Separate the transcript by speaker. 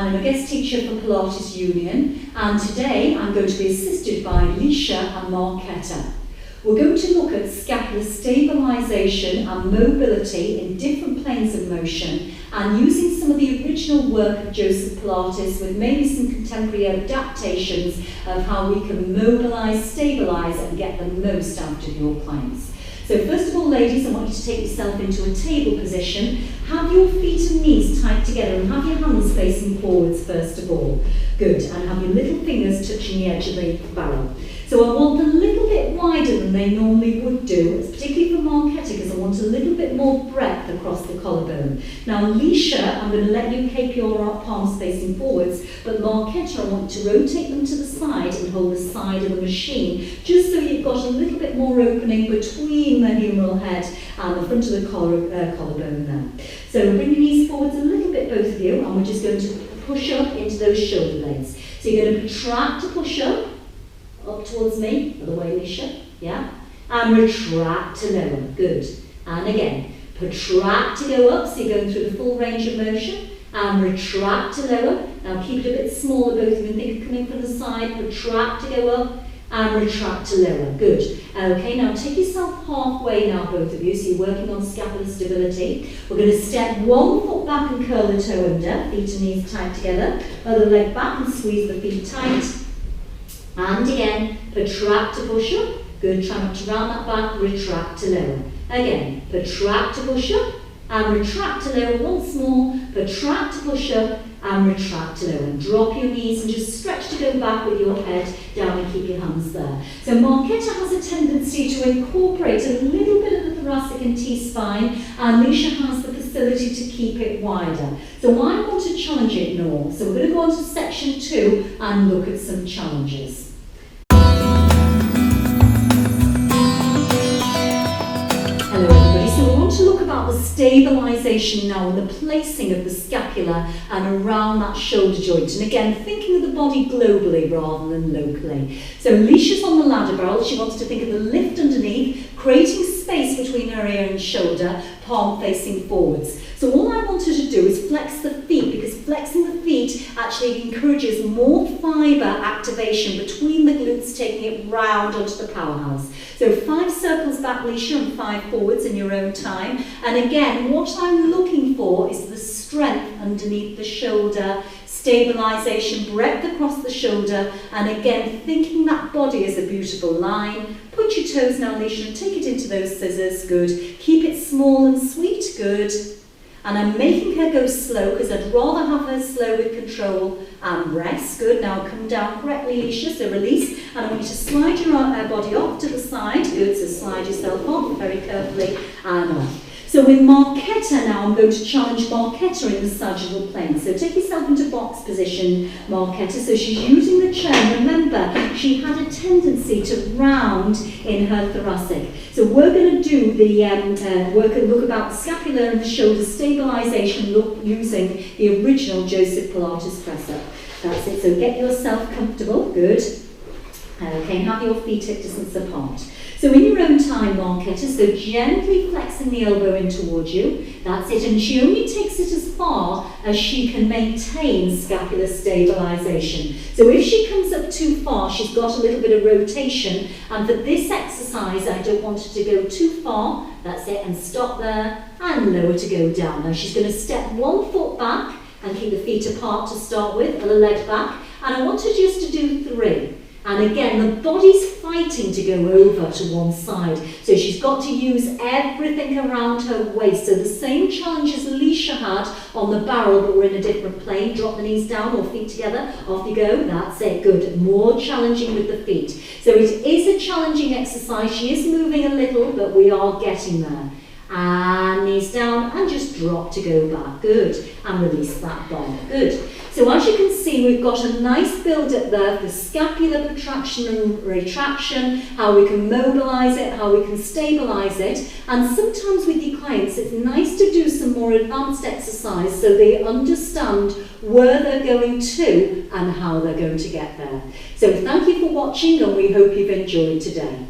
Speaker 1: and I'm a guest teacher for Pilates Union, and today I'm going to be assisted by Leisha and Marketta. We're going to look at scapular stabilisation and mobility in different planes of motion, and using some of the original work of Joseph Pilates with maybe some contemporary adaptations of how we can mobilise, stabilise and get the most out of your clients. So first of all, ladies, I want you to take yourself into a table position. Have your feet and knees tight together and have your hands facing forwards first of all. Good, and have your little fingers touching the edge of the barrel. So I want them a little bit wider than they normally would do, particularly for Marketta, because I want a little bit more breadth across the collarbone. Now Leisha, I'm going to let you keep your palms facing forwards, but Marketta, I want to rotate them to the side and hold the side of the machine, just so you've got a little bit more opening between the humeral head and the front of the collarbone there. So bring your knees forwards a little bit, both of you, and we're just going to push up into those shoulder blades. So you're going to protract to push up towards me, other way, Leisha, yeah, and retract to lower, good. And again, protract to go up, so you're going through the full range of motion, and retract to lower. Now keep it a bit smaller, both of you, think of coming from the side, protract to go up, and retract to lower, good. Okay, now take yourself halfway now, both of you, so you're working on scapular stability. We're going to step one foot back and curl the toe under, feet and knees tight together, other leg back and squeeze the feet tight. And again, protract to push up, good, try not to round that back, retract to lower. Again, protract to push up, and retract to lower once more, protract to push up, and retract to lower. And drop your knees and just stretch to go back with your head down and keep your hands there. So Marketta has a tendency to incorporate a little bit of the thoracic and T-spine, and Leisha has the facility to keep it wider. So I want to challenge it more. So we're going to go on to section 2 and look at some challenges. Hello everybody, so we want to look about the stabilisation now and the placing of the scapula and around that shoulder joint, and again thinking of the body globally rather than locally. So Leisha's on the ladder barrel, she wants to think of the lift underneath, creating space between her ear and shoulder, palm facing forwards. So all I want her to do is flex the feet, because flexing the feet actually encourages more fibre activation between the glutes, taking it round onto the powerhouse. So 5 circles back, Leisha, and 5 forwards in your own time. And again, what I'm looking for is the strength underneath the shoulder, stabilisation, breadth across the shoulder, and again, thinking that body is a beautiful line. Put your toes now, Leisha, and take it into those scissors, good. Keep it small and sweet, good. And I'm making her go slow because I'd rather have her slow with control and rest. Good, now come down correctly, Leisha, so release. And I want you to slide your body off to the side. Good, so slide yourself off very carefully and off. So with Marketta now, I'm going to challenge Marketta in the sagittal plane. So take yourself into box position, Marketta. So she's using the chair. Remember, she had a tendency to round in her thoracic. So we're going to do the look about the scapula and the shoulder stabilisation look using the original Joseph Pilates press up. That's it. So get yourself comfortable. Good. Okay, have your feet hip distance apart. So in your own time, Marketta, so gently flexing the elbow in towards you. That's it, and she only takes it as far as she can maintain scapular stabilisation. So if she comes up too far, she's got a little bit of rotation, and for this exercise, I don't want her to go too far. That's it, and stop there, and lower to go down. Now she's going to step 1 foot back, and keep the feet apart to start with, other leg back, and I want her just to do 3. And again, the body's fighting to go over to one side. So she's got to use everything around her waist. So the same challenge as Leisha had on the barrel, but we're in a different plane. Drop the knees down or feet together. Off you go. That's it. Good. More challenging with the feet. So it is a challenging exercise. She is moving a little, but we are getting there. And knees down and just drop to go back. Good. And release that bomb. Good. So as you can see, we've got a nice build up there for scapular protraction and retraction, how we can mobilise it, how we can stabilise it. And sometimes with your clients, it's nice to do some more advanced exercise so they understand where they're going to and how they're going to get there. So thank you for watching, and we hope you've enjoyed today.